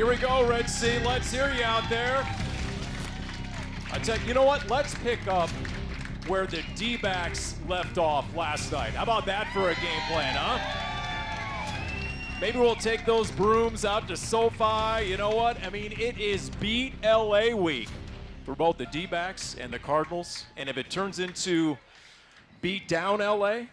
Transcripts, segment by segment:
here we go, Red Sea. Let's hear you out there. I tell you, you know what? Let's pick up where the D-backs left off last night. How about that for a game plan, huh? Maybe we'll take those brooms out to SoFi. You know what? I mean, it is Beat LA week for both the D-backs and the Cardinals. And if it turns into Beat Down LA,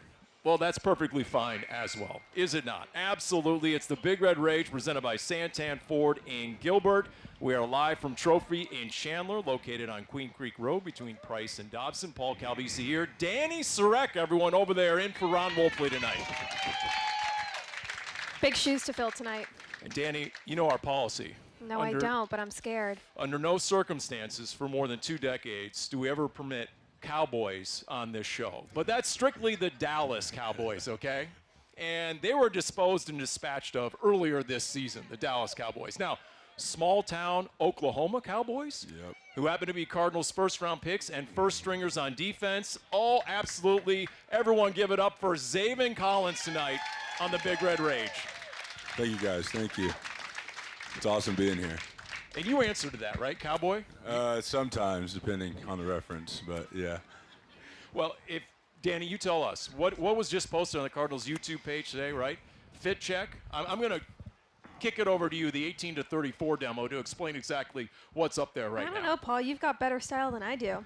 well, that's perfectly fine as well, is it not? Absolutely. It's the Big Red Rage presented by Santan Ford in Gilbert. We are live from Trophy in Chandler, located on Queen Creek Road between Price and Dobson. Paul Calvisi here. Dani Sureck, everyone over there, in for Ron Wolfley tonight. Big shoes to fill tonight. And Dani, you know our policy. No, I don't, but I'm scared. Under no circumstances for more than 2 decades do we ever permit Cowboys on this show. But that's strictly the Dallas Cowboys, okay? And they were disposed and dispatched of earlier this season, the Dallas Cowboys. Now, small town Oklahoma Cowboys, who happen to be Cardinals' first-round picks and first-stringers on defense. Oh, absolutely. Everyone give it up for Zaven Collins tonight on the Big Red Rage. Thank you, guys. Thank you. It's awesome being here. And you answer to that, right, Cowboy? Sometimes, depending on the reference, but yeah. Well, if Dani, you tell us, what was just posted on the Cardinals YouTube page today, right? Fit check. I'm going to kick it over to you, the 18 to 34 demo, to explain exactly what's up there right now. I don't know, Paul. You've got better style than I do.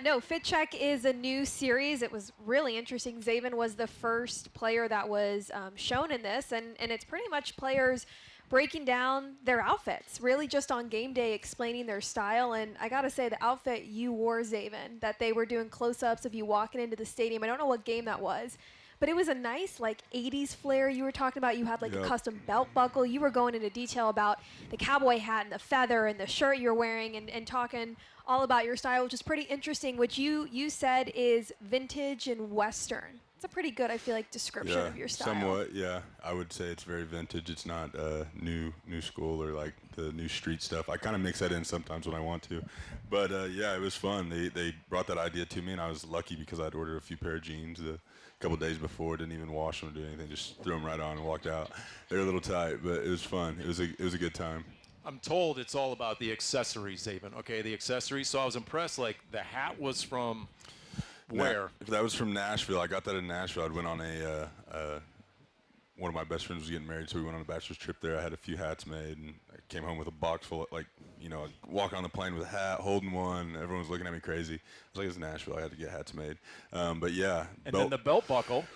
No, Fit Check is a new series. It was really interesting. Zaven was the first player that was shown in this, and it's pretty much players breaking down their outfits, really just on game day explaining their style. And I got to say, the outfit you wore, Zaven, that they were doing close-ups of you walking into the stadium, I don't know what game that was, but it was a nice, like, 80s flair you were talking about. You had, like, a custom belt buckle. You were going into detail about the cowboy hat and the feather and the shirt you're wearing and talking all about your style, which is pretty interesting, which you said is vintage and Western. It's a pretty good, I feel like, description of your style. Somewhat, yeah. I would say it's very vintage. It's not new school or, like, the new street stuff. I kind of mix that in sometimes when I want to. But, yeah, it was fun. They brought that idea to me, and I was lucky because I'd ordered a few pair of jeans a couple days before, didn't even wash them or do anything, just threw them right on and walked out. They were a little tight, but it was fun. It was a good time. I'm told it's all about the accessories, Zaven. Okay, the accessories. So I was impressed. Like, the hat was from where? If that was from Nashville, I got that in Nashville. I went on one of my best friends was getting married, so we went on a bachelor's trip there. I had a few hats made, and I came home with a box full of, like, you know, walking on the plane with a hat, holding one. Everyone was looking at me crazy. I was like, it's Nashville. I had to get hats made. But, yeah. And then the belt buckle.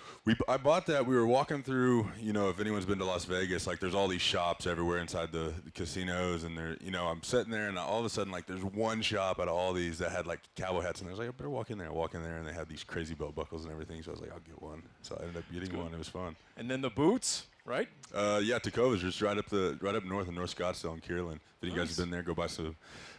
I bought that. We were walking through, you know, if anyone's been to Las Vegas, like, there's all these shops everywhere inside the casinos, and they're, you know, I'm sitting there, and all of a sudden, like, there's one shop out of all these that had, like, cowboy hats, and I was like, I better walk in there. I walk in there, and they had these crazy belt buckles and everything, so I was like, I'll get one. So I ended up getting one. It was fun. And then the boots, right? Yeah, Tacovas, just right up north in North Scottsdale and Kierland. If you guys have been there, go buy some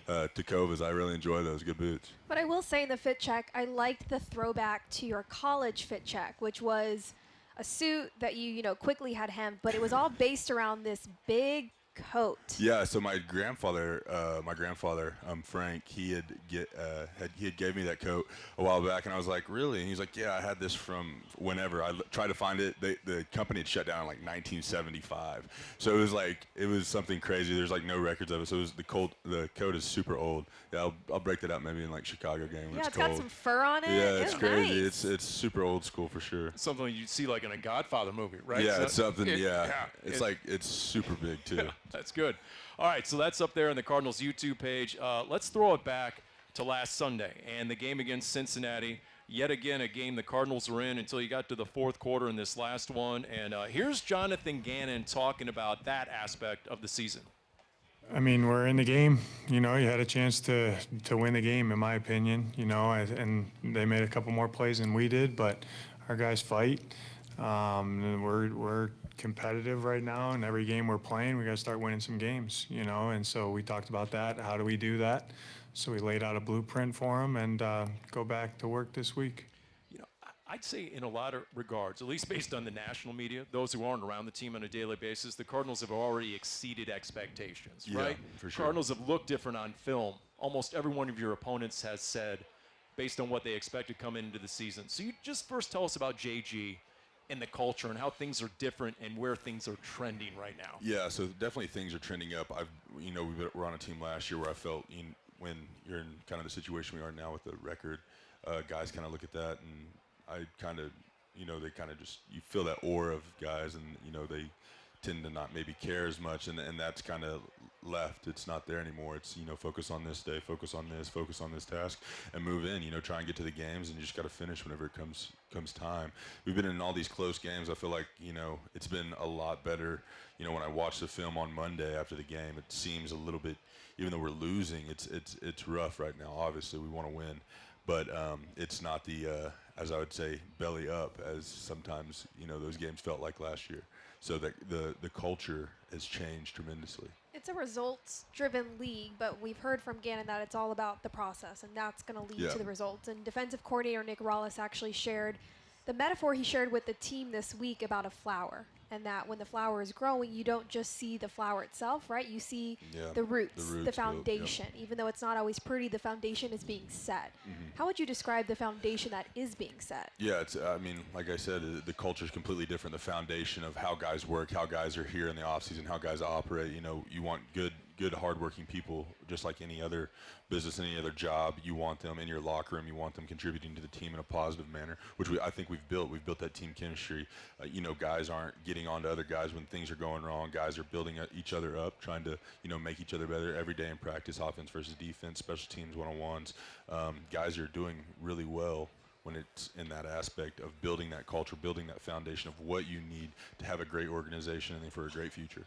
Tacovas. I really enjoy those. Good boots. But I will say in the Fit Check, I liked the throwback to your college Fit Check, which was a suit that you quickly had hemmed, but it was all based around this big coat. Yeah, so my grandfather, Frank, he had gave me that coat a while back, and I was like, really? And he's like, yeah, I had this from whenever. I tried to find it. The company had shut down in like 1975, so it was something crazy. There's like no records of it. So the coat is super old. Yeah, I'll break that out maybe in like Chicago game. When Yeah, it's got cold. some fur on it. Yeah, it's crazy. Nice. It's super old school for sure. Something you'd see like in a Godfather movie, right? Yeah, So it's something. It's super big too. That's good. All right, so that's up there on the Cardinals YouTube page. Let's throw it back to last Sunday and the game against Cincinnati. Yet again, a game the Cardinals were in until you got to the fourth quarter in this last one. And here's Jonathan Gannon talking about that aspect of the season. I mean, we're in the game. You know, you had a chance to win the game, in my opinion. You know, and they made a couple more plays than we did, but our guys fight. And we're competitive right now, and every game we're playing, we got to start winning some games. You know, and so we talked about that. How do we do that? So we laid out a blueprint for them and go back to work this week. You know, I'd say in a lot of regards, at least based on the national media, those who aren't around the team on a daily basis, the Cardinals have already exceeded expectations, right? For sure. Cardinals have looked different on film. Almost every one of your opponents has said, based on what they expected coming into the season. So you just first tell us about JG and the culture and how things are different and where things are trending right now? Yeah, so definitely things are trending up. We're on a team last year where I felt when you're in kind of the situation we are now with the record, guys kind of look at that, and I kind of, they kind of just, you feel that aura of guys, and they tend to not maybe care as much, and that's kind of left. It's not there anymore. It's focus on this day, focus on this task, and move in. Try and get to the games, and you just got to finish whenever it comes time. We've been in all these close games. I feel like it's been a lot better. When I watch the film on Monday after the game, it seems a little bit, even though we're losing, it's rough right now. Obviously, we want to win, but it's not the as I would say, belly up, as sometimes those games felt like last year. So the culture has changed tremendously. It's a results-driven league, but we've heard from Gannon that it's all about the process, and that's going to lead to the results. And defensive coordinator Nick Rollis actually shared the metaphor he shared with the team this week about a flower, and that when the flower is growing, you don't just see the flower itself, right? You see the roots, the foundation. Even though it's not always pretty, the foundation is being set. How would you describe the foundation that is being set? Yeah, like I said, the culture is completely different. The foundation of how guys work, how guys are here in the offseason, how guys operate. You want good, hardworking people, just like any other business, any other job. You want them in your locker room. You want them contributing to the team in a positive manner, which I think we've built. We've built that team chemistry. Guys aren't getting on to other guys when things are going wrong. Guys are building each other up, trying to, make each other better every day in practice, offense versus defense, special teams, one-on-ones. Guys are doing really well when it's in that aspect of building that culture, building that foundation of what you need to have a great organization and for a great future.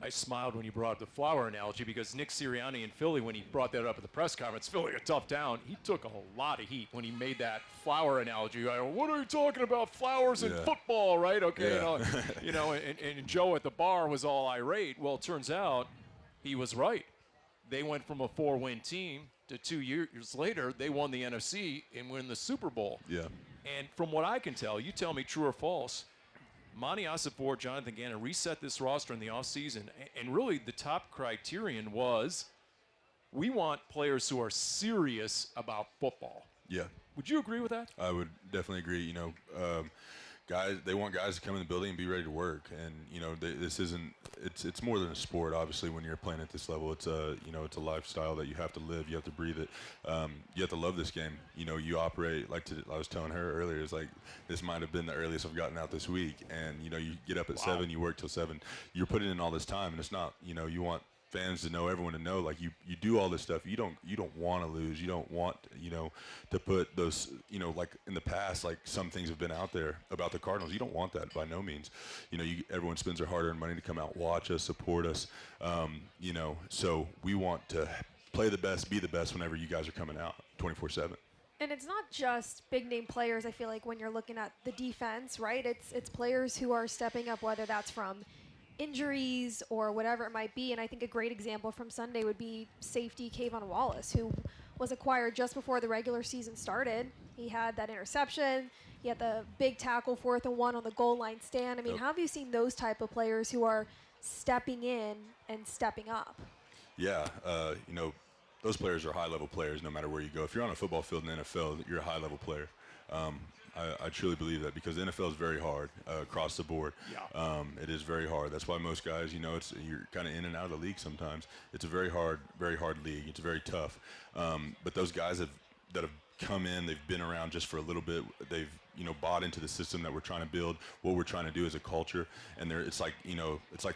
I smiled when you brought up the flower analogy, because Nick Sirianni in Philly, when he brought that up at the press conference, Philly, a tough town, he took a lot of heat when he made that flower analogy. What are you talking about, flowers in football, right? Okay, and Joe at the bar was all irate. Well, it turns out he was right. They went from a 4-win team to 2 years later, they won the NFC and win the Super Bowl. Yeah. And from what I can tell, you tell me true or false, Monty Ossenfort, Jonathan Gannon reset this roster in the offseason, and really the top criterion was we want players who are serious about football. Yeah. Would you agree with that? I would definitely agree. Guys, they want guys to come in the building and be ready to work, and this isn't. It's more than a sport. Obviously, when you're playing at this level, it's a it's a lifestyle that you have to live. You have to breathe it. You have to love this game. You operate like I was telling her earlier. It's like this might have been the earliest I've gotten out this week, and you get up at 7, you work till 7. You're putting in all this time, and it's not. You want fans to know, everyone to know, like you do all this stuff. You don't want to lose. You don't want to put those like in the past, like some things have been out there about the Cardinals. You don't want that by no means. Everyone spends their hard-earned money to come out, watch us, support us. So we want to play the best, be the best whenever you guys are coming out 24/7. And it's not just big-name players, I feel like, when you're looking at the defense, right? It's players who are stepping up, whether that's from injuries or whatever it might be. And I think a great example from Sunday would be safety Kayvon Wallace, who was acquired just before the regular season started. He had that interception. He had the big tackle, 4th and 1 on the goal line stand. I mean, how have you seen those type of players who are stepping in and stepping up? Yeah, those players are high-level players no matter where you go. If you're on a football field in the NFL, you're a high-level player. I truly believe that, because the NFL is very hard across the board. Yeah. It is very hard. That's why most guys, you're kind of in and out of the league sometimes. It's a very hard league. It's very tough. But those guys that have come in, they've been around just for a little bit. They've bought into the system that we're trying to build, what we're trying to do as a culture, and it's like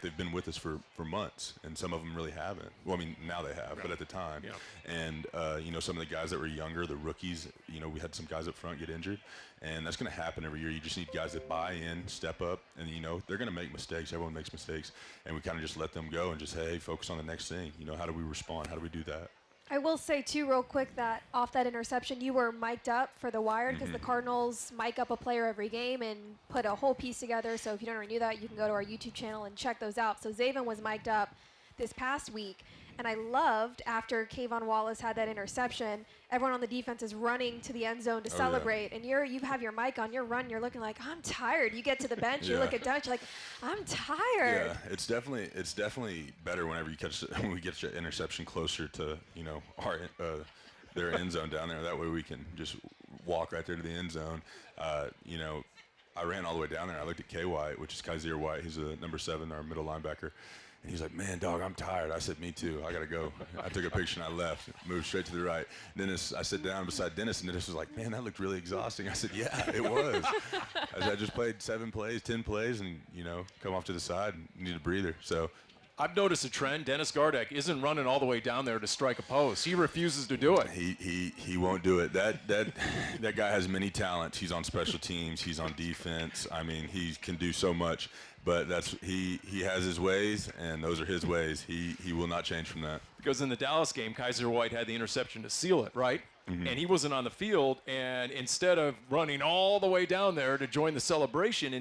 they've been with us for months, and some of them really haven't. Well, I mean, now they have, but at the time. Yeah. And some of the guys that were younger, the rookies, we had some guys up front get injured, and that's going to happen every year. You just need guys that buy in, step up, and they're going to make mistakes. Everyone makes mistakes, and we kind of just let them go and just say, hey, focus on the next thing. How do we respond? How do we do that? I will say, too, real quick, that off that interception, you were mic'd up for the Wired, because the Cardinals mic up a player every game and put a whole piece together. So if you don't already knew that, you can go to our YouTube channel and check those out. So Zaven was mic'd up this past week. And I loved, after Kayvon Wallace had that interception, everyone on the defense is running to the end zone to celebrate. And you have your mic on, you're looking like, I'm tired. You get to the bench, you look at Dutch, like, I'm tired. Yeah, it's definitely better whenever when we get your interception closer to their end zone down there. That way we can just walk right there to the end zone. I ran all the way down there. I looked at K. White, which is Kaiser White. He's a number 7, our middle linebacker. And he's like, man, dog, I'm tired. I said, me too. I got to go. I took a picture and I left, moved straight to the right. Dennis, I sat down beside Dennis, and Dennis was like, man, that looked really exhausting. I said, yeah, it was. I just played 7 plays, 10 plays, and, come off to the side and need a breather. So I've noticed a trend. Dennis Gardeck isn't running all the way down there to strike a post. He refuses to do it. He won't do it. That guy has many talents. He's on special teams. He's on defense. I mean, he can do so much. But he has his ways, and those are his ways. He will not change from that. Because in the Dallas game, Kaiser White had the interception to seal it, right? Mm-hmm. And he wasn't on the field, and instead of running all the way down there to join the celebration,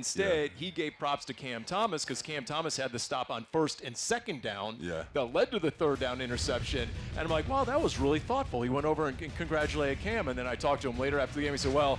he gave props to Cam Thomas, because Cam Thomas had the stop on 1st and 2nd down that led to the 3rd down interception. And I'm like, wow, that was really thoughtful. He went over and congratulated Cam, and then I talked to him later after the game. He said, well,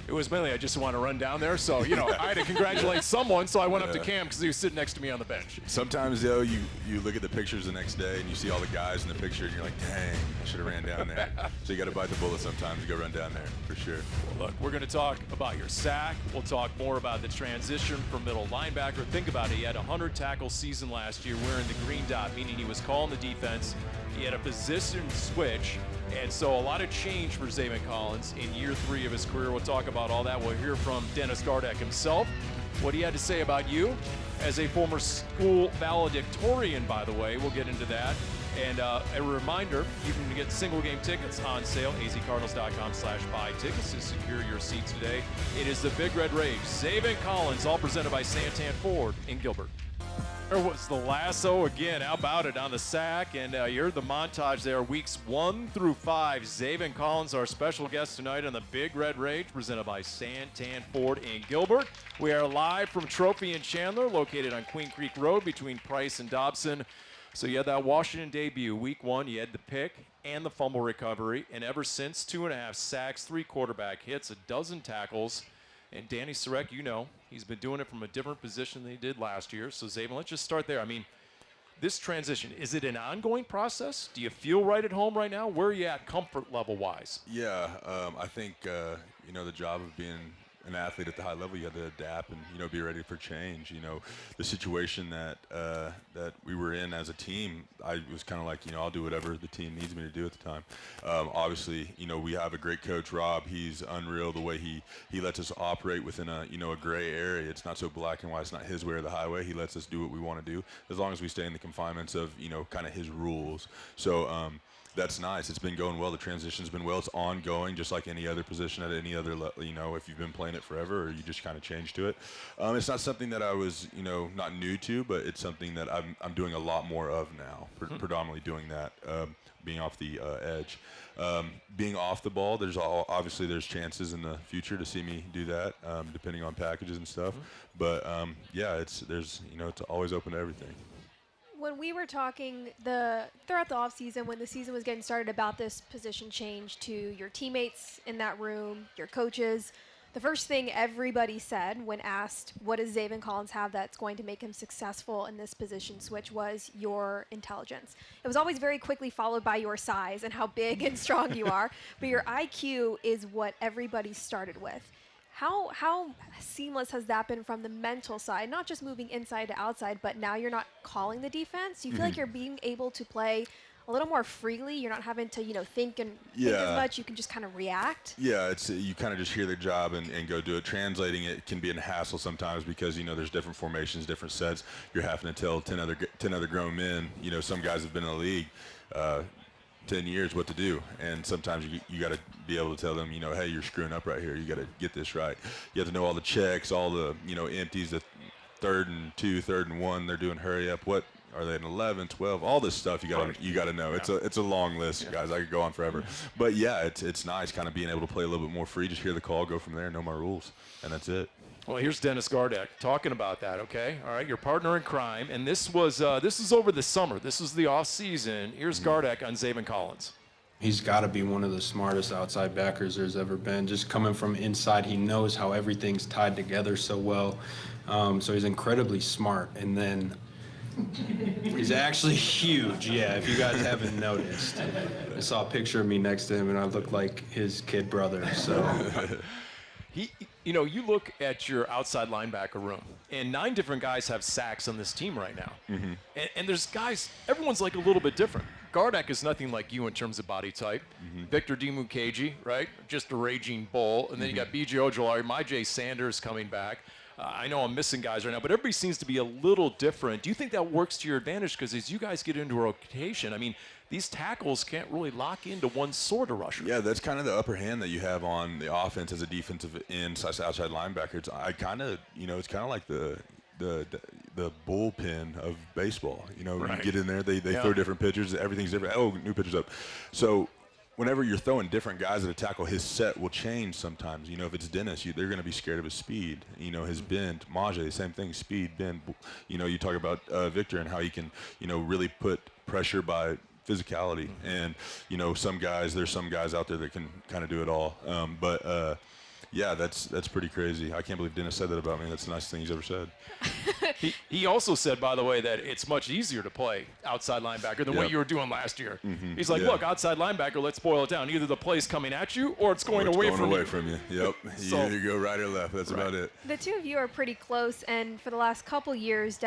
it was mainly I just want to run down there. So, I had to congratulate someone, so I went up to Cam because he was sitting next to me on the bench. Sometimes, though, you look at the pictures the next day and you see all the guys in the picture and you're like, dang, I should have ran down there. So you got to bite the bullet sometimes to go run down there, for sure. Well, look, we're going to talk about your sack. We'll talk more about the transition from middle linebacker. Think about it. He had a 100 tackle season last year wearing the green dot, meaning he was calling the defense. He had a position switch. And so a lot of change for Zaven Collins in year 3 of his career. We'll talk about all that. We'll hear from Dennis Gardeck himself, what he had to say about you as a former school valedictorian, by the way. We'll get into that. And a reminder, you can get single game tickets on sale, azcardinals.com/buy tickets to secure your seats today. It is the Big Red Rage. Zaven Collins, all presented by Santan Ford in Gilbert. There was the lasso again. How about it on the sack? And you heard the montage there, weeks 1 through 5. Zaven Collins, our special guest tonight on the Big Red Rage, presented by Santan Ford in Gilbert. We are live from Trophy and Chandler, located on Queen Creek Road between Price and Dobson. So you had that Washington debut, week 1. You had the pick and the fumble recovery. And ever since, 2.5 sacks, 3 quarterback hits, 12 tackles. And Dani Sureck, he's been doing it from a different position than he did last year. So, Zaven, let's just start there. I mean, this transition, is it an ongoing process? Do you feel right at home right now? Where are you at comfort level-wise? Yeah, I think, the job of being an athlete at the high level, you have to adapt and, be ready for change. The situation that we were in as a team, I was kind of like, I'll do whatever the team needs me to do at the time. Obviously, we have a great coach, Rob. He's unreal the way he lets us operate within a gray area. It's not so black and white. It's not his way or the highway. He lets us do what we want to do as long as we stay in the confinements of, kind of his rules. So, that's nice. It's been going well. The transition's been well. It's ongoing, just like any other position at any other level. If you've been playing it forever or you just kind of change to it. It's not something that I was, not new to, but it's something that I'm doing a lot more of now. Predominantly doing that, being off the edge, being off the ball. Obviously there's chances in the future to see me do that, depending on packages and stuff. But it's always open to everything. When we were talking throughout the offseason, when the season was getting started, about this position change to your teammates in that room, your coaches, the first thing everybody said when asked, what does Zaven Collins have that's going to make him successful in this position switch, was your intelligence. It was always very quickly followed by your size and how big and strong you are, but your IQ is what everybody started with. How seamless has that been from the mental side, not just moving inside to outside, but now you're not calling the defense? Do you feel like you're being able to play a little more freely? You're not having to, think as much. You can just kind of react. Yeah, it's you kind of just hear the job and go do it. Translating it can be a hassle sometimes because, there's different formations, different sets. You're having to tell 10 other grown men, some guys have been in the league 10 years what to do, and sometimes you got to be able to tell them, hey, you're screwing up right here. You got to get this right. You have to know all the checks, all the empties, the 3rd and 2, 3rd and 1. They're doing hurry up. What are they in 11, 12? All this stuff you got to know. Yeah. It's a long list, guys. I could go on forever. But it's nice kind of being able to play a little bit more free. Just hear the call, go from there, know my rules, and that's it. Well, here's Dennis Gardeck talking about that, okay? All right, your partner in crime. And this is over the summer. This is the off season. Here's Gardeck on Zaven Collins. He's got to be one of the smartest outside backers there's ever been. Just coming from inside, he knows how everything's tied together so well. So he's incredibly smart. And then he's actually huge, if you guys haven't noticed. I saw a picture of me next to him, and I look like his kid brother, so... You know, you look at your outside linebacker room, and 9 different guys have sacks on this team right now. And there's guys, everyone's like a little bit different. Gardeck is nothing like you in terms of body type. Victor Dimukeji, right? Just a raging bull. And then you got B.J. Ojolari, Myjay Sanders coming back. I know I'm missing guys right now, but everybody seems to be a little different. Do you think that works to your advantage? Because as you guys get into a rotation, I mean, these tackles can't really lock into one sort of rusher. Yeah, that's kind of the upper hand that you have on the offense as a defensive end / outside linebacker. It's, I kind of, you know, it's kind of like the bullpen of baseball. You know, Right. you get in there, they throw different pitchers, everything's different. Oh, new pitcher's up. So whenever you're throwing different guys at a tackle, his set will change sometimes. You know, if it's Dennis, they're going to be scared of his speed. You know, his bend. Myjay, same thing, speed, bend. You know, you talk about Victor and how he can, you know, really put pressure by physicality. And, you know, there's some guys out there that can kind of do it all. Yeah, that's pretty crazy. I can't believe Dennis said that about me. That's the nicest thing he's ever said. He also said, by the way, that it's much easier to play outside linebacker than what you were doing last year. He's like, look, outside linebacker, let's boil it down. Either the play's coming at you or it's going away from you. Yep. So- You go right or left. That's about it. The two of you are pretty close, and for the last couple years,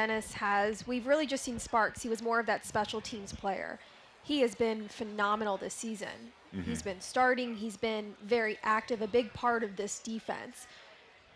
we've really just seen sparks. He was more of that special teams player. He has been phenomenal this season. He's been starting. He's been very active, a big part of this defense.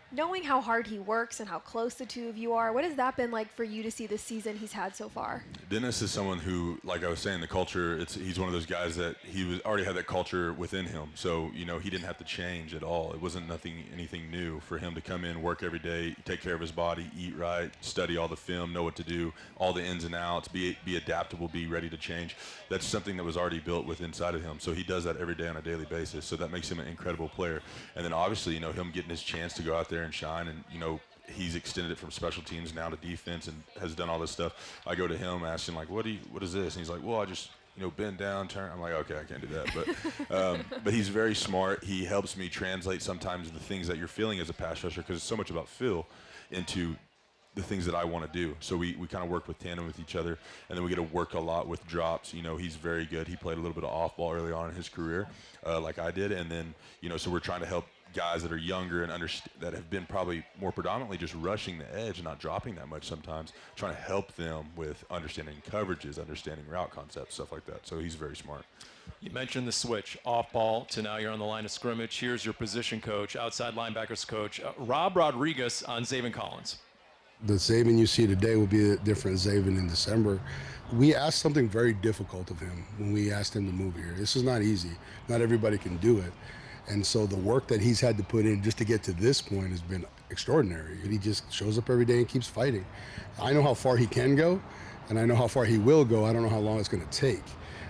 Knowing how hard he works and how close the two of you are, what has that been like for you to see this season he's had so far? Dennis is someone who, like I was saying, the culture, he's one of those guys that already had that culture within him. So, you know, he didn't have to change at all. It wasn't anything new for him to come in, work every day, take care of his body, eat right, study all the film, know what to do, all the ins and outs, be adaptable, be ready to change. That's something that was already built within inside of him. So he does that every day on a daily basis. So that makes him an incredible player. And then obviously, you know, him getting his chance to go out there and shine, and you know, he's extended it from special teams now to defense and has done all this stuff. I go to him asking like, what is this? And he's like, well, I just, you know, bend down, turn. I'm like, okay, I can't do that. But he's very smart. He helps me translate sometimes the things that you're feeling as a pass rusher, because it's so much about feel, into the things that I want to do. So we kind of work with tandem with each other, and then we get to work a lot with drops. You know, he's very good. He played a little bit of off ball early on in his career, like I did. And then, you know, so we're trying to help guys that are younger and that have been probably more predominantly just rushing the edge and not dropping that much sometimes, trying to help them with understanding coverages, understanding route concepts, stuff like that. So he's very smart. You mentioned the switch, off ball to now you're on the line of scrimmage. Here's your position coach, outside linebackers coach, Rob Rodriguez on Zaven Collins. The Zaven you see today will be a different Zaven in December. We asked something very difficult of him when we asked him to move here. This is not easy. Not everybody can do it. And so the work that he's had to put in just to get to this point has been extraordinary. And he just shows up every day and keeps fighting. I know how far he can go, and I know how far he will go. I don't know how long it's going to take.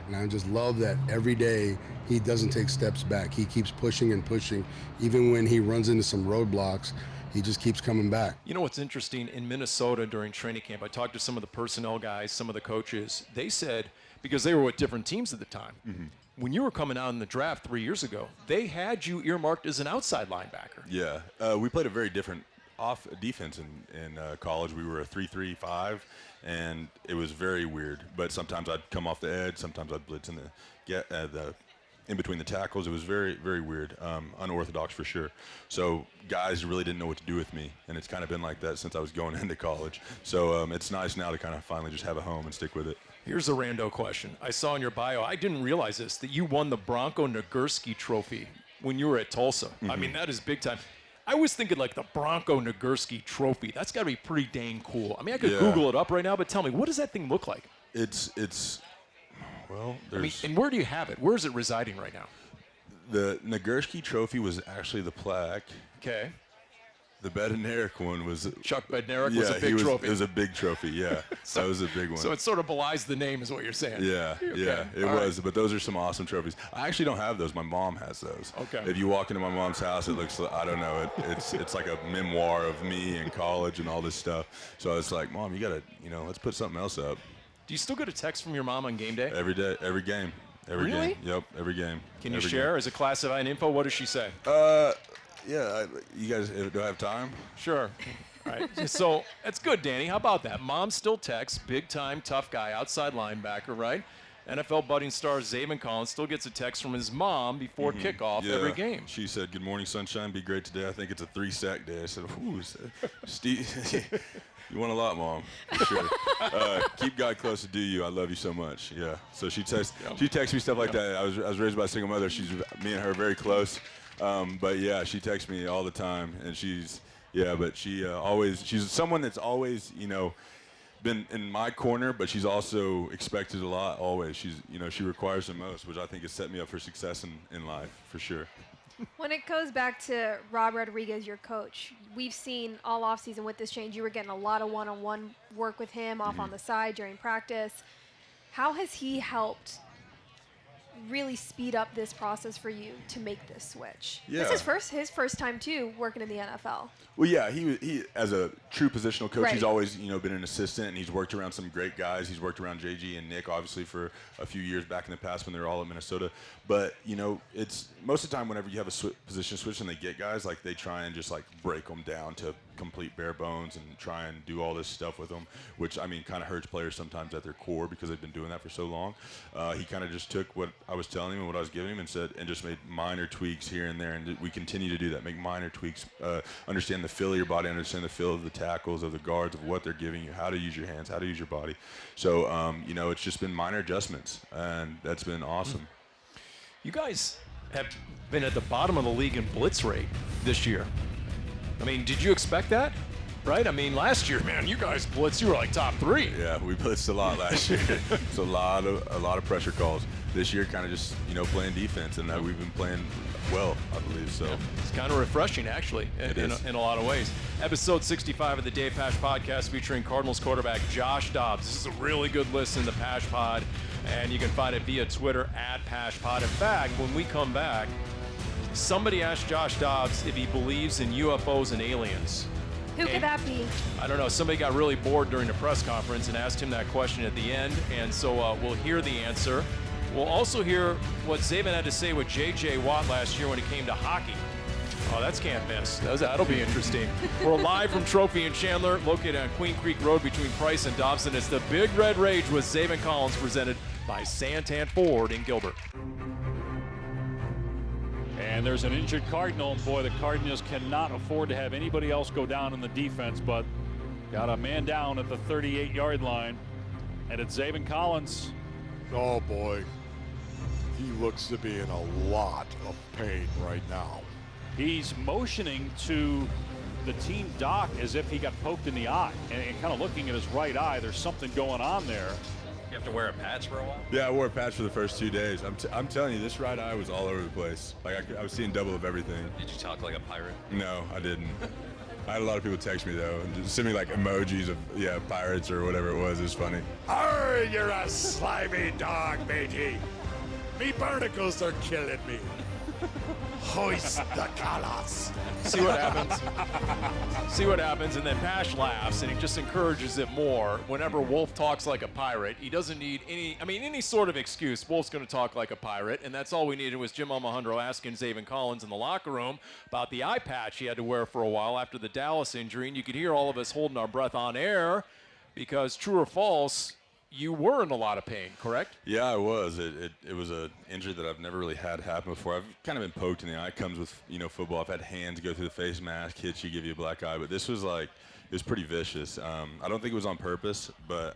And I just love that every day he doesn't take steps back. He keeps pushing and pushing. Even when he runs into some roadblocks, he just keeps coming back. You know what's interesting, in Minnesota during training camp, I talked to some of the personnel guys, some of the coaches. They said, because they were with different teams at the time, when you were coming out in the draft 3 years ago, they had you earmarked as an outside linebacker. Yeah, we played a very different defense in college. We were a 3-3-5, and it was very weird. But sometimes I'd come off the edge, sometimes I'd blitz in between the tackles. It was very, very weird, unorthodox for sure. So guys really didn't know what to do with me, and it's kind of been like that since I was going into college. So it's nice now to kind of finally just have a home and stick with it. Here's a rando question. I saw in your bio, I didn't realize this, that you won the Bronco Nagurski Trophy when you were at Tulsa. I mean, that is big time. I was thinking like the Bronco Nagurski Trophy. That's got to be pretty dang cool. I mean, I could Google it up right now, but tell me, what does that thing look like? Well, I mean, and where do you have it? Where is it residing right now? The Nagurski Trophy was actually the plaque. Okay. The Bednarik one was Chuck Bednarik was a big trophy. It was a big trophy, yeah. That was a big one. So it sort of belies the name is what you're saying. Yeah, Okay. it All was. right. But those are some awesome trophies. I actually don't have those. My mom has those. Okay. If you walk into my mom's house, it looks, I don't know, it's like a memoir of me in college and all this stuff. So I was like, Mom, you got to, let's put something else up. Do you still get a text from your mom on game day? Every day, every game. Every Really? game. Yep, every game. Can you Every share? game. Is it classified info? What does she say? Yeah, you guys, do I have time? Sure. All right. So that's good, Danny. How about that? Mom still texts, big time, tough guy, outside linebacker, right? NFL budding star Zaven Collins still gets a text from his mom before kickoff every game. She said, "Good morning, sunshine. Be great today. I think it's a 3-sack day." I said, "Ooh, Steve, you want a lot, Mom. For sure. Keep God close to do you. I love you so much." Yeah. So she texts me stuff like that. I was raised by a single mother. Me and her are very close. But yeah, she texts me all the time, and she's someone that's always, been in my corner, but she's also expected a lot always. She requires the most, which I think has set me up for success in life, for sure. When it goes back to Rob Rodriguez, your coach, we've seen all offseason with this change, you were getting a lot of one-on-one work with him off on the side during practice. How has he helped really speed up this process for you to make this switch? Yeah. This is his first time, too, working in the NFL. Well, yeah, he as a true positional coach, Right. he's always, been an assistant, and he's worked around some great guys. He's worked around JG and Nick, obviously, for a few years back in the past when they were all in Minnesota. But, it's most of the time whenever you have a position switch and they get guys, like, they try and just, like, break them down to complete bare bones and try and do all this stuff with them, which, kind of hurts players sometimes at their core because they've been doing that for so long. He kind of just took what I was telling him and what I was giving him and just made minor tweaks here and there, and we continue to do that, make minor tweaks, understand the feel of your body, understand the feel of the tackles, of the guards, of what they're giving you, how to use your hands, how to use your body. So, it's just been minor adjustments, and that's been awesome. You guys have been at the bottom of the league in blitz rate this year. Did you expect that? Right? Last year, man, you guys blitzed. You were like top 3. Yeah, we blitzed a lot last year. It's a lot of pressure calls. This year, kind of just playing defense, and we've been playing well, I believe. So it's kind of refreshing, actually, in a lot of ways. Episode 65 of the Dave Pasch Podcast featuring Cardinals quarterback Josh Dobbs. This is a really good listen, the Pasch Pod, and you can find it via Twitter @PaschPod. In fact, when we come back, somebody asked Josh Dobbs if he believes in UFOs and aliens. Who could that be? I don't know. Somebody got really bored during the press conference and asked him that question at the end, and so we'll hear the answer. We'll also hear what Zaven had to say with J.J. Watt last year when it came to hockey. Oh, that's can't miss. That'll be interesting. We're live from Trophy and Chandler, located on Queen Creek Road between Price and Dobson. It's the Big Red Rage with Zaven Collins, presented by Santan Ford in Gilbert. And there's an injured Cardinal. Boy, the Cardinals cannot afford to have anybody else go down in the defense, but got a man down at the 38-yard line. And it's Zaven Collins. Oh, boy. He looks to be in a lot of pain right now. He's motioning to the team doc as if he got poked in the eye, and kind of looking at his right eye. There's something going on there. You have to wear a patch for a while? Yeah, I wore a patch for the first 2 days. I'm telling you, this right eye was all over the place. Like, I was seeing double of everything. Did you talk like a pirate? No, I didn't. I had a lot of people text me, though, and just send me, like, emojis of, pirates or whatever it was. It was funny. Arr, you're a slimy dog, matey. Me barnacles are killing me. Hoist the colors. See what happens, and then Pasch laughs, and he just encourages it more. Whenever Wolf talks like a pirate, he doesn't need any sort of excuse. Wolf's going to talk like a pirate, and that's all we needed was Jim Almohandro asking Zaven Collins in the locker room about the eye patch he had to wear for a while after the Dallas injury, and you could hear all of us holding our breath on air because, true or false, you were in a lot of pain, correct? Yeah, I was. It was an injury that I've never really had happen before. I've kind of been poked in the eye. It comes with, football. I've had hands go through the face mask, hit you, give you a black eye. But this was it was pretty vicious. I don't think it was on purpose, but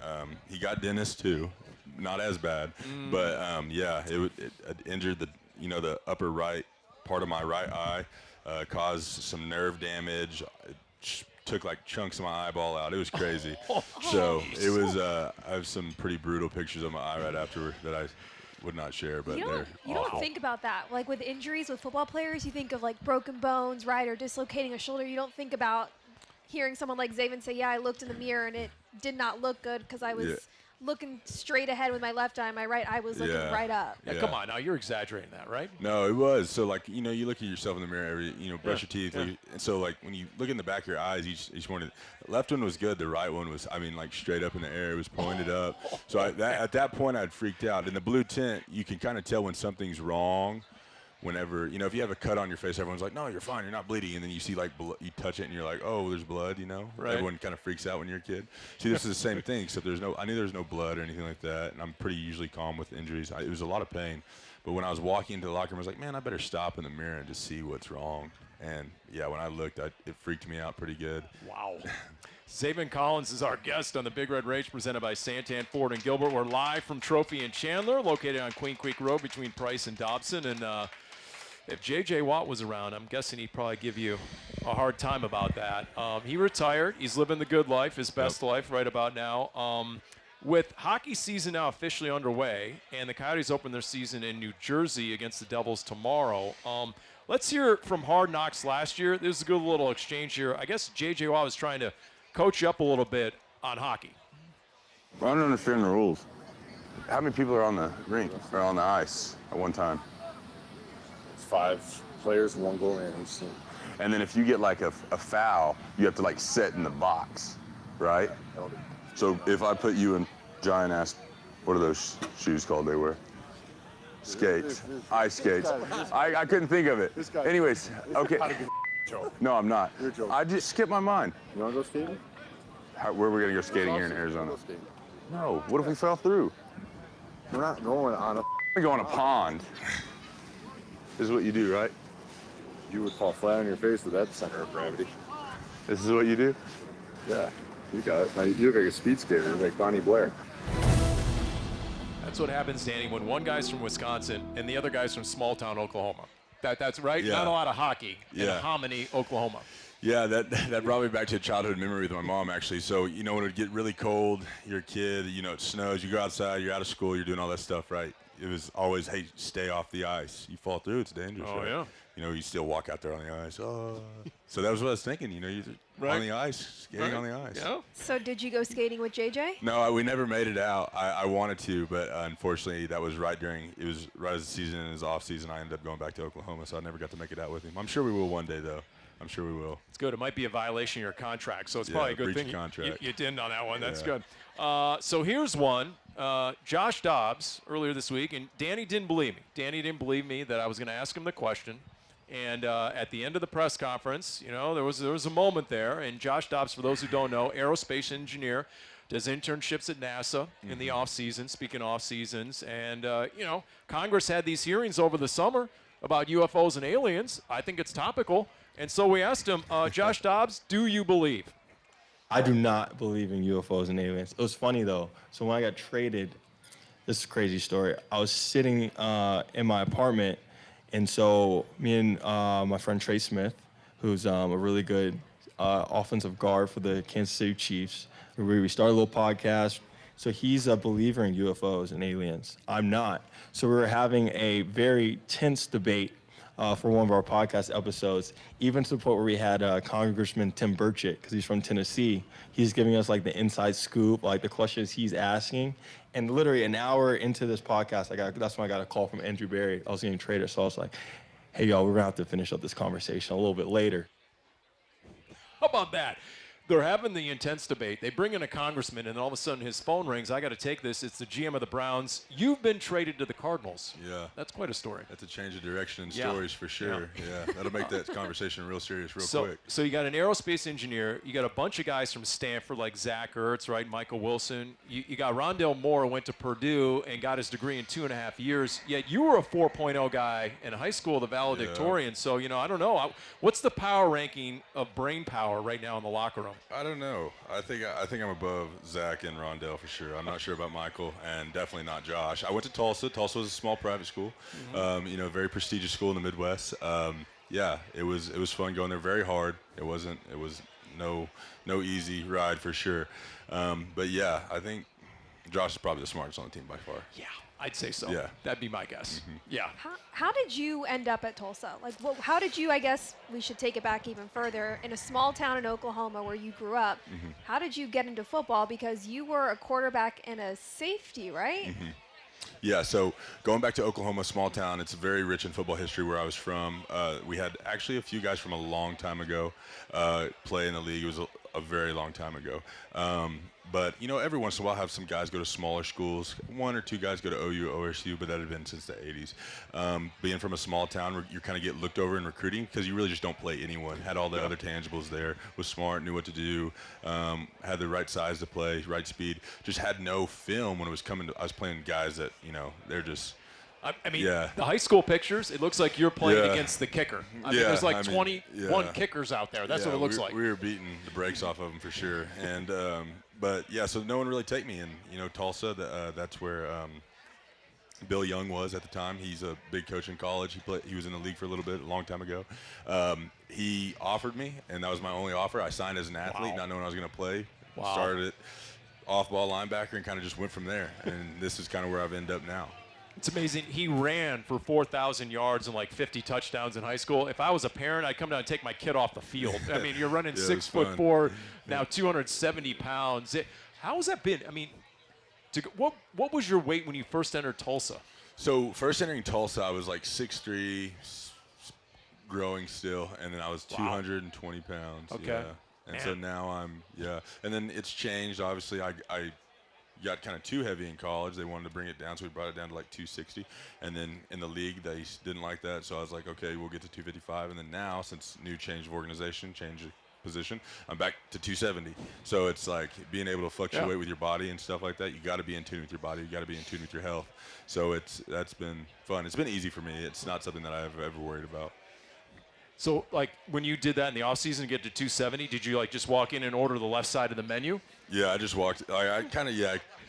he got dentist too. Not as bad. But, it injured the upper right part of my right eye, caused some nerve damage. It took like chunks of my eyeball out. It was crazy. So it was, I have some pretty brutal pictures of my eye right afterward that I would not share, but You don't think about that. Like with injuries with football players, you think of like broken bones, right, or dislocating a shoulder. You don't think about hearing someone like Zaven say, I looked in the mirror and it did not look good because I was looking straight ahead with my left eye, my right eye was looking right up. Now, come on, now you're exaggerating that, right? No, it was. So, you look at yourself in the mirror every, brush your teeth. And so, when you look in the back of your eyes each morning, the left one was good. The right one was, straight up in the air. It was pointed up. So, at that point, I'd freaked out. In the blue tint, you can kind of tell when something's wrong whenever, you know, if you have a cut on your face, everyone's like, no, you're fine, you're not bleeding. And then you see like you touch it and you're like, oh, there's blood, you know? Right. Everyone kind of freaks out when you're a kid. See, this is the same thing, except I knew there was no blood or anything like that. And I'm pretty usually calm with injuries. It was a lot of pain. But when I was walking into the locker room, I was like, man, I better stop in the mirror and just see what's wrong. And yeah, when I looked, it freaked me out pretty good. Wow. Zaven Collins is our guest on the Big Red Rage, presented by Santan Ford and Gilbert. We're live from Trophy and Chandler, located on Queen Creek Road between Price and Dobson. And if J.J. Watt was around, I'm guessing he'd probably give you a hard time about that. He retired. He's living the good life, his best life right about now. With hockey season now officially underway, and the Coyotes open their season in New Jersey against the Devils tomorrow, let's hear from Hard Knocks last year. This is a good little exchange here. I guess J.J. Watt was trying to coach you up a little bit on hockey. I don't understand the rules. How many people are on the rink or on the ice at one time? It's 5 players, 1 goalie in each team. And then if you get like a foul, you have to like sit in the box, right? So if I put you in giant ass, what are those shoes called they wear? Skates, ice skates. I couldn't think of it. Anyways, okay. No, I'm not. I just skipped my mind. You want to go skating? Where are we going to go skating here in Arizona? No, what if we fell through? We're not going on a... We go on a pond. This is what you do, right? You would fall flat on your face with that center of gravity. This is what you do? Yeah, you got it. Now, you look like a speed skater, like Bonnie Blair. That's what happens, Danny, when one guy's from Wisconsin and the other guy's from small town Oklahoma. That's right. Yeah. Not a lot of hockey in Hominy, Oklahoma. Yeah, that brought me back to a childhood memory with my mom, actually. So, you know, when it would get really cold, you're a kid, you know, it snows, you go outside, you're out of school, you're doing all that stuff, right? It was always, hey, stay off the ice. You fall through, it's dangerous. Oh, right? yeah. You know, you still walk out there on the ice. Oh. So that was what I was thinking, you know, you're on the ice, skating on the ice. Yeah. So did you go skating with JJ? No, we never made it out. I wanted to, but unfortunately, that was right as the season and his off season. I ended up going back to Oklahoma, so I never got to make it out with him. I'm sure we will one day, though. I'm sure we will. It's good. It might be a violation of your contract, so it's probably a good thing you didn't on that one. That's good. So here's one. Josh Dobbs earlier this week, and Danny didn't believe me. Danny didn't believe me that I was going to ask him the question. And at the end of the press conference, you know, there was a moment there. And Josh Dobbs, for those who don't know, aerospace engineer, does internships at NASA in the off season. Speaking of off seasons, and you know, Congress had these hearings over the summer about UFOs and aliens. I think it's topical. And so we asked him, Josh Dobbs, do you believe? I do not believe in UFOs and aliens. It was funny, though. So when I got traded, this is a crazy story. I was sitting in my apartment, and so me and my friend Trey Smith, who's a really good offensive guard for the Kansas City Chiefs, we started a little podcast. So he's a believer in UFOs and aliens. I'm not. So we were having a very tense debate for one of our podcast episodes, even to the point where we had Congressman Tim Burchett, because he's from Tennessee. He's giving us like the inside scoop, like the questions he's asking. And literally an hour into this podcast, that's when I got a call from Andrew Berry. I was getting traded, so I was like, hey, y'all, we're going to have to finish up this conversation a little bit later. How about that? They're having the intense debate. They bring in a congressman, and all of a sudden his phone rings. I got to take this. It's the GM of the Browns. You've been traded to the Cardinals. Yeah. That's quite a story. That's a change of direction in stories for sure. Yeah. That'll make that conversation real serious quick. So you got an aerospace engineer. You got a bunch of guys from Stanford like Zach Ertz, right? Michael Wilson. You got Rondell Moore, went to Purdue and got his degree in 2.5 years. Yet you were a 4.0 guy in high school, the valedictorian. So, you know, I don't know. What's the power ranking of brain power right now in the locker room? I don't know. I think I'm above Zach and Rondell for sure. I'm not sure about Michael, and definitely not Josh. I went to Tulsa. Tulsa was a small private school, you know, very prestigious school in the Midwest. Yeah, it was fun going there. Very hard. It was no easy ride for sure. But yeah, I think Josh is probably the smartest on the team by far. Yeah, I'd say so. Yeah. That'd be my guess. Yeah. How did you end up at Tulsa? Like, how did you, I guess we should take it back even further, in a small town in Oklahoma where you grew up, how did you get into football? Because you were a quarterback and a safety, right? Yeah, so going back to Oklahoma, small town, it's very rich in football history where I was from. We had actually a few guys from a long time ago play in the league. It was a very long time ago. But, you know, every once in a while, have some guys go to smaller schools. 1 or 2 guys go to OU, OSU, but that had been since the 80s. Being from a small town, where you kind of get looked over in recruiting because you really just don't play anyone. Had all the other tangibles there, was smart, knew what to do, had the right size to play, right speed. Just had no film when it was coming to – I was playing guys that, you know, they're just – I mean, the high school pictures, it looks like you're playing against the kicker. I mean, there's like 21 kickers out there. That's what it looks like. We were beating the brakes off of them for sure. And but, yeah, so no one really take me. And, you know, Tulsa, that's where Bill Young was at the time. He's a big coach in college. He was in the league for a little bit, a long time ago. He offered me, and that was my only offer. I signed as an athlete, not knowing I was going to play. Started at off-ball linebacker and kind of just went from there. And this is kind of where I've ended up now. It's amazing. He ran for 4,000 yards and like 50 touchdowns in high school. If I was a parent, I'd come down and take my kid off the field. I mean, you're running 6'4", now 270 pounds. How has that been? I mean, what was your weight when you first entered Tulsa? So first entering Tulsa, I was like 6'3", growing still, and then I was 220 pounds. Okay. Yeah. And so now I'm, and then it's changed. Obviously, I got kind of too heavy in college. They wanted to bring it down, so we brought it down to like 260. And then in the league, they didn't like that, so I was like, okay, we'll get to 255. And then now, since new change of organization, change of position, I'm back to 270. So it's like being able to fluctuate with your body and stuff like that. You got to be in tune with your body. You got to be in tune with your health. So that's been fun. It's been easy for me. It's not something that I've ever worried about. So, like, when you did that in the offseason to get to 270, did you, like, just walk in and order the left side of the menu? Yeah, I just walked. I kind of,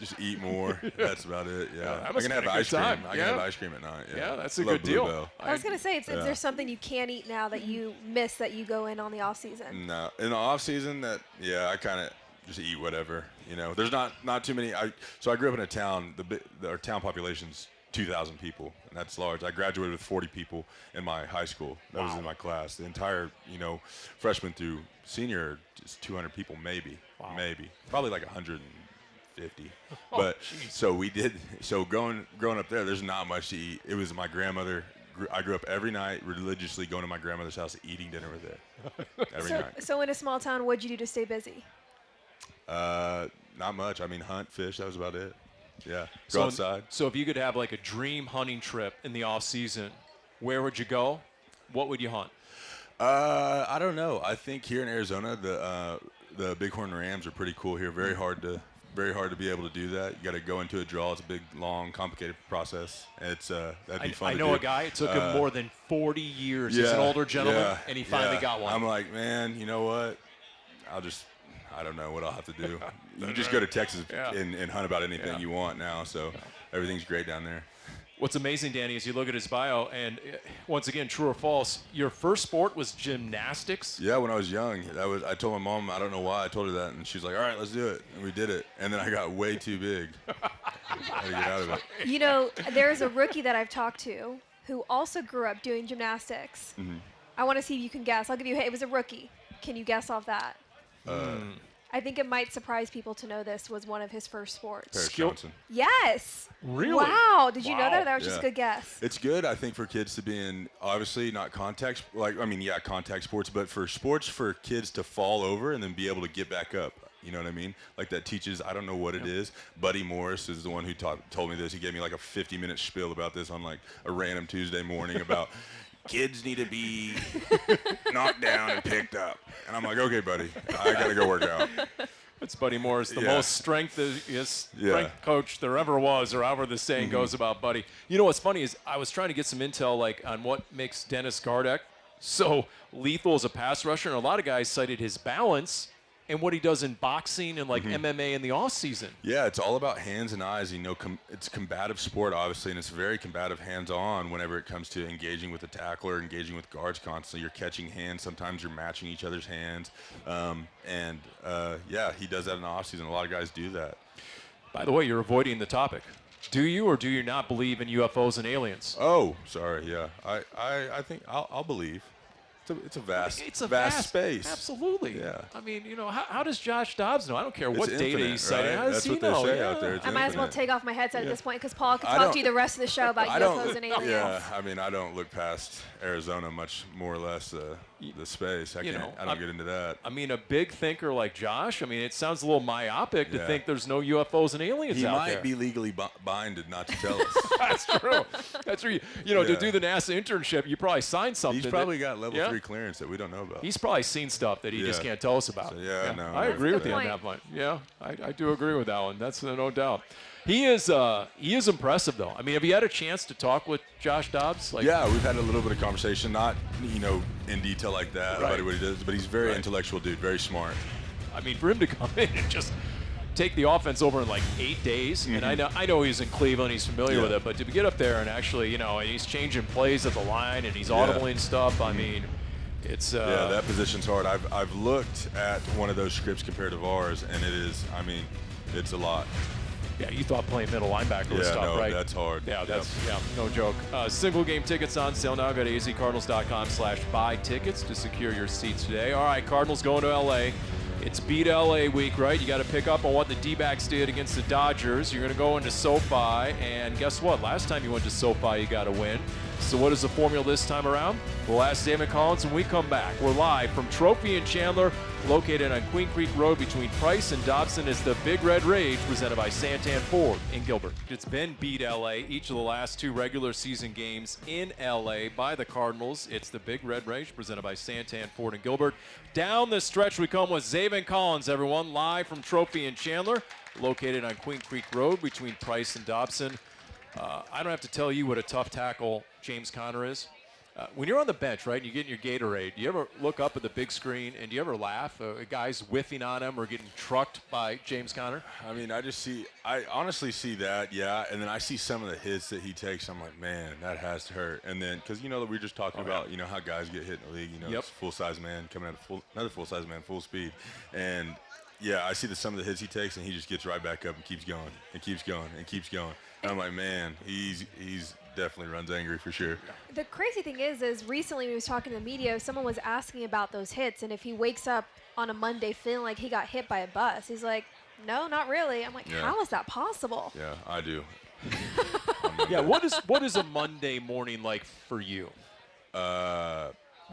just eat more. That's about it, I can have ice cream. Time. I can have ice cream at night, Yeah, that's a Love good deal. Bluebell. I was going to say, is there something you can't eat now that you miss that you go in on the off season? No, in the off season, I kind of just eat whatever. You know, there's not too many. So I grew up in a town. Our town population's 2,000 people, and that's large. I graduated with 40 people in my high school. That was in my class. The entire, freshman through senior, just 200 people, maybe, probably like 150. But so we did. So growing up there, there's not much to eat. It was my grandmother. I grew up every night religiously going to my grandmother's house, eating dinner with her every night. So in a small town, what'd you do to stay busy? Not much. I mean, hunt, fish. That was about it. Yeah, go outside. So if you could have like a dream hunting trip in the off season, where would you go? What would you hunt? I don't know. I think here in Arizona, the bighorn rams are pretty cool here. Very hard to be able to do that. You got to go into a draw. It's a big, long, complicated process. It's that'd be fun. I know a guy. It took him more than 40 years. He's an older gentleman, and he finally got one. I'm like, man, you know what? I don't know what I'll have to do. You can just go to Texas and hunt about anything you want now. So everything's great down there. What's amazing, Danny, is you look at his bio, and once again, true or false, your first sport was gymnastics? Yeah, when I was young. I told my mom, I don't know why I told her that, and she's like, all right, let's do it. And we did it. And then I got way too big. I had to get out of it. There's a rookie that I've talked to who also grew up doing gymnastics. Mm-hmm. I want to see if you can guess. I'll give you, it was a rookie. Can you guess off that? I think it might surprise people to know this was one of his first sports. Paris Johnson. Yes. Really? Wow. Did you know that? That was just a good guess. It's good, I think, for kids to be in, obviously, not contact, contact sports, but for sports for kids to fall over and then be able to get back up. You know what I mean? Like that teaches, I don't know what it is. Buddy Morris is the one who told me this. He gave me like a 50-minute spiel about this on like a random Tuesday morning about kids need to be knocked down and picked up. And I'm like, okay, buddy, I got to go work out. That's Buddy Morris, the most strength coach there ever was, or however the saying goes about Buddy. You know what's funny is I was trying to get some intel like on what makes Dennis Gardeck so lethal as a pass rusher, and a lot of guys cited his balance and what he does in boxing and like MMA in the off season. Yeah, it's all about hands and eyes. It's a combative sport, obviously, and it's very combative hands-on whenever it comes to engaging with the tackler, engaging with guards constantly. You're catching hands. Sometimes you're matching each other's hands. He does that in the off season. A lot of guys do that. By the way, you're avoiding the topic. Do you or do you not believe in UFOs and aliens? Oh, sorry. Yeah, I think I'll believe. It's a vast space. Absolutely. Yeah. I mean, how does Josh Dobbs know? I don't care what data he's citing. Right? How does he know? That's what they say out there. I might as well take off my headset at this point because Paul could talk to you the rest of the show about UFOs and aliens. Yeah, I mean, I don't look past Arizona much more or less. the space. I don't get into that. I mean, a big thinker like Josh, I mean, it sounds a little myopic to Yeah. think there's no UFOs and aliens He out might there. be legally binded not to tell us. That's true. That's true. You know, to Yeah. do the NASA internship, you probably signed something. He's probably got level yeah? 3 clearance that we don't know about. He's probably seen stuff that he just Yeah. can't tell us about. So, yeah, no, I agree with Good you on point. that one. Yeah, I do agree with that one. That's no doubt. He is impressive though. I mean, have you had a chance to talk with Josh Dobbs? Like, Yeah, we've had a little bit of conversation, not in detail like that Right. about what he does, but he's a very Right. intellectual dude, very smart. I mean, for him to come in and just take the offense over in like 8 days, and I know he's in Cleveland, he's familiar Yeah. with it, but to get up there and actually, and he's changing plays at the line and he's audibling stuff. I mean, it's Yeah, that position's hard. I've looked at one of those scripts compared to ours, and it is, I mean, it's a lot. Yeah, you thought playing middle linebacker was Yeah, tough, no, right? that's hard. Yeah, Yep. that's no joke. Single game tickets on sale now. Go to azcardinals.com/buy tickets to secure your seats today. All right, Cardinals going to LA. It's beat LA week, right? You got to pick up on what the D-backs did against the Dodgers. You're going to go into SoFi, and guess what? Last time you went to SoFi, you got to win. So what is the formula this time around? We'll ask Zaven Collins when we come back. We're live from Trophy and Chandler, located on Queen Creek Road between Price and Dobson. Is the Big Red Rage, presented by Santan Ford in Gilbert. It's been beat LA each of the last 2 regular season games in LA by the Cardinals. It's the Big Red Rage, presented by Santan Ford in Gilbert. Down the stretch we come with Zaven Collins, everyone, live from Trophy and Chandler, located on Queen Creek Road between Price and Dobson. I don't have to tell you what a tough tackle James Conner is. When you're on the bench, right, and you get in your Gatorade, do you ever look up at the big screen and do you ever laugh? A guy's whiffing on him or getting trucked by James Conner? I mean, I honestly see that, yeah, and then I see some of the hits that he takes. I'm like, man, that has to hurt. And then, because, we were just talking about, how guys get hit in the league, Yep. it's full-size man coming at another full-size man, full speed. And, yeah, I see some of the hits he takes, and he just gets right back up and keeps going and keeps going and keeps going. And I'm like, man, he's definitely runs angry for sure. The crazy thing is recently when he was talking to the media, someone was asking about those hits, and if he wakes up on a Monday feeling like he got hit by a bus, he's like, no, not really. I'm like, Yeah. how is that possible? Yeah, I do. Yeah, what is a Monday morning like for you?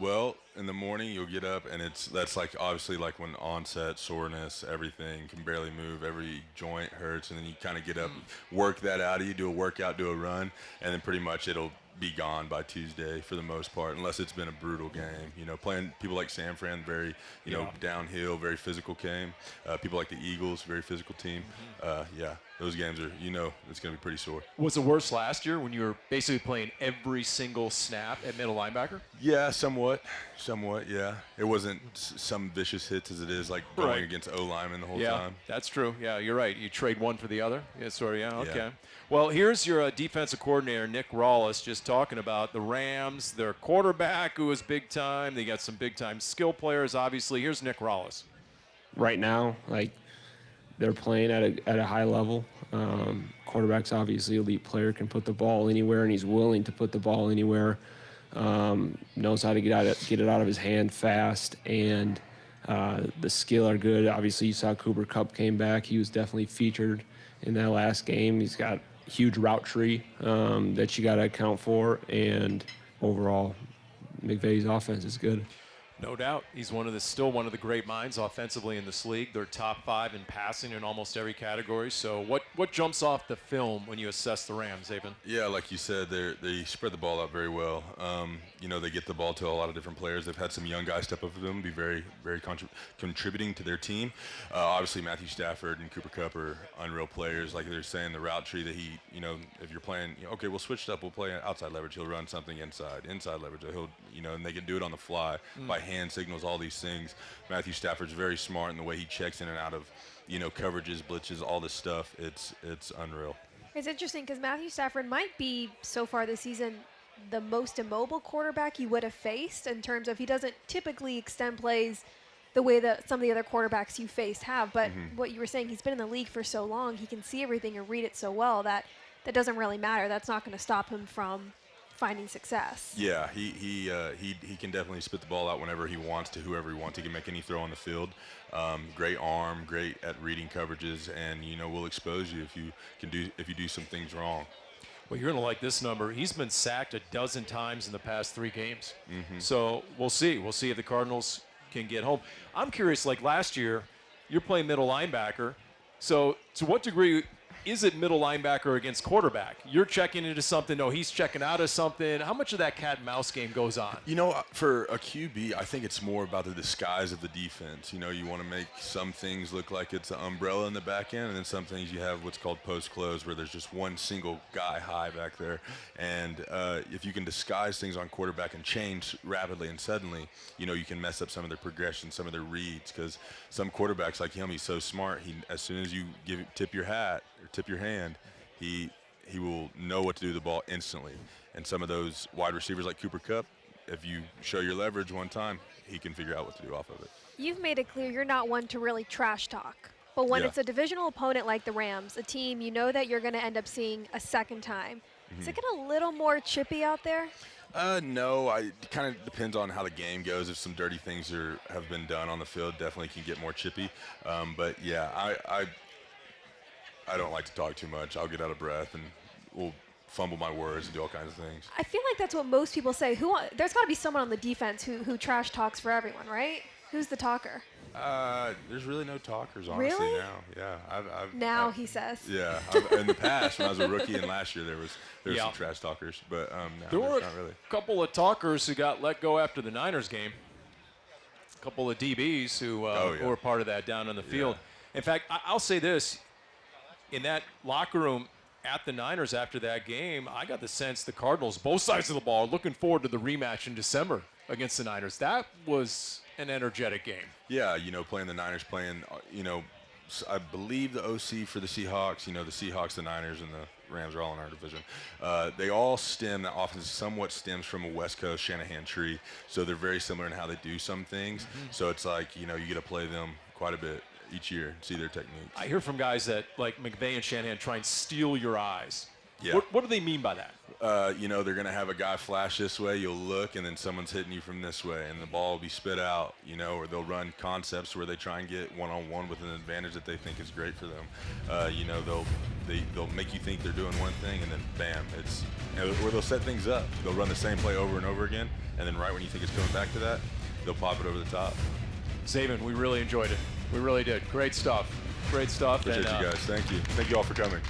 Well, in the morning you'll get up and that's like obviously like when onset, soreness, everything, can barely move, every joint hurts, and then you kind of get up, work that out of you, do a workout, do a run, and then pretty much it'll be gone by Tuesday for the most part, unless it's been a brutal game. Playing people like San Fran, very, downhill, very physical game. People like the Eagles, very physical team. Yeah, those games are, it's going to be pretty sore. Was it worse last year when you were basically playing every single snap at middle linebacker? Yeah, somewhat, yeah. It wasn't some vicious hits as it is like going Right. against O-linemen the whole Yeah, time. that's true. Yeah, you're right. You trade one for the other. Yeah, sorry. Yeah, okay. Yeah. Well, here's your defensive coordinator, Nick Rawlis, just talking about the Rams, their quarterback who is big time. They got some big time skill players, obviously. Here's Nick Rawlis. Right now, they're playing at a high level. Quarterback's obviously elite player, can put the ball anywhere, and he's willing to put the ball anywhere. Knows how to get it out of his hand fast, and the skill are good. Obviously, you saw Cooper Kupp came back. He was definitely featured in that last game. He's got a huge route tree that you got to account for, and overall, McVay's offense is good. No doubt. He's still one of the great minds offensively in this league. They're top 5 in passing in almost every category. So what jumps off the film when you assess the Rams, Zaven? Yeah, like you said, they spread the ball out very well. They get the ball to a lot of different players. They've had some young guys step up for them, be very, very contributing to their team. Obviously, Matthew Stafford and Cooper Kupp are unreal players. Like they're saying, the route tree that he, if you're playing, okay, we'll switch it up. We'll play outside leverage. He'll run something inside leverage. He'll, and they can do it on the fly by hand signals, all these things. Matthew Stafford's very smart in the way he checks in and out of, coverages, blitzes, all this stuff. It's unreal. It's interesting because Matthew Stafford might be, so far this season, the most immobile quarterback you would have faced in terms of he doesn't typically extend plays the way that some of the other quarterbacks you faced have. But what you were saying, he's been in the league for so long, he can see everything and read it so well that doesn't really matter. That's not going to stop him from finding success. Yeah, he can definitely spit the ball out whenever he wants to whoever he wants. He can make any throw on the field. Great arm, great at reading coverages, and will expose you if you do some things wrong. Well, you're going to like this number. He's been sacked a dozen times in the past 3 games. So we'll see. We'll see if the Cardinals can get home. I'm curious, like last year, you're playing middle linebacker. So to what degree is it middle linebacker against quarterback? You're checking into something. No, he's checking out of something. How much of that cat and mouse game goes on? You know, for a QB, I think it's more about the disguise of the defense. You know, you want to make some things look like it's an umbrella in the back end, and then some things you have what's called post-close, where there's just one single guy high back there. And if you can disguise things on quarterback and change rapidly and suddenly, you know, you can mess up some of their progression, some of their reads, because some quarterbacks like him, he's so smart. As soon as you tip your hat or tip your hand, he will know what to do with the ball instantly. And some of those wide receivers like Cooper Kupp, if you show your leverage one time, he can figure out what to do off of it. You've made it clear you're not one to really trash talk. But when Yeah. it's a divisional opponent like the Rams, a team you know that you're going to end up seeing a second time, is it getting a little more chippy out there? No, it kind of depends on how the game goes. If some dirty things have been done on the field, definitely can get more chippy. But yeah, I don't like to talk too much. I'll get out of breath and we'll fumble my words and do all kinds of things. I feel like that's what most people say. There's got to be someone on the defense who trash talks for everyone, right? Who's the talker? There's really no talkers, honestly, Really? now. Yeah, Now, he says. Yeah, in the past when I was a rookie and last year there was Yeah. some trash talkers, but no, There were there's not really. a couple of talkers who got let go after the Niners game. A couple of DBs who were part of that down on the field. In fact, I'll say this. In that locker room at the Niners after that game, I got the sense the Cardinals, both sides of the ball, are looking forward to the rematch in December against the Niners. That was an energetic game. Yeah, you know, playing the Niners, you know, I believe the OC for the Seahawks, you know, the Seahawks, the Niners, and the Rams are all in our division. They all that offense somewhat stems from a West Coast Shanahan tree, so they're very similar in how they do some things. So it's like, you know, you get to play them quite a bit each year, see their techniques. I hear from guys that, like McVay and Shanahan, try and steal your eyes. Yeah. What do they mean by that? You know, they're going to have a guy flash this way, you'll look, and then someone's hitting you from this way, and the ball will be spit out, you know, or they'll run concepts where they try and get one-on-one with an advantage that they think is great for them. You know, they'll make you think they're doing one thing, and then bam, it's, you know, or they'll set things up. They'll run the same play over and over again, and then right when you think it's coming back to that, they'll pop it over the top. Zaven, we really enjoyed it. We really did. Great stuff. Great stuff. Appreciate you guys. Thank you. Thank you all for coming.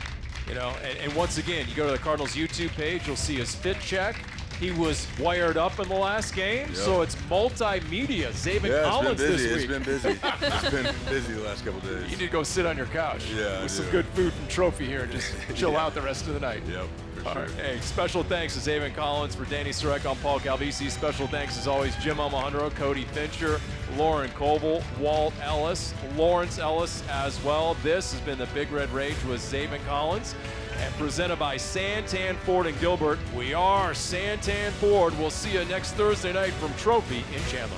You know, and once again, you go to the Cardinals YouTube page, you'll see his fit check. He was wired up in the last game, so it's multimedia. Zaven Collins this week. It's been busy. It's been busy the last couple days. You need to go sit on your couch with some good food from Trophy here and just chill out the rest of the night. Yep, for All sure. right. Hey, special thanks to Zaven Collins. For Dani Sureck, I'm Paul Calvisi. Special thanks, as always, Jim Almohandro, Cody Fincher, Lauren Coble, Walt Ellis, Lawrence Ellis as well. This has been the Big Red Rage with Zaven Collins, and presented by Santan Ford and Gilbert. We are Santan Ford. We'll see you next Thursday night from Trophy in Chandler.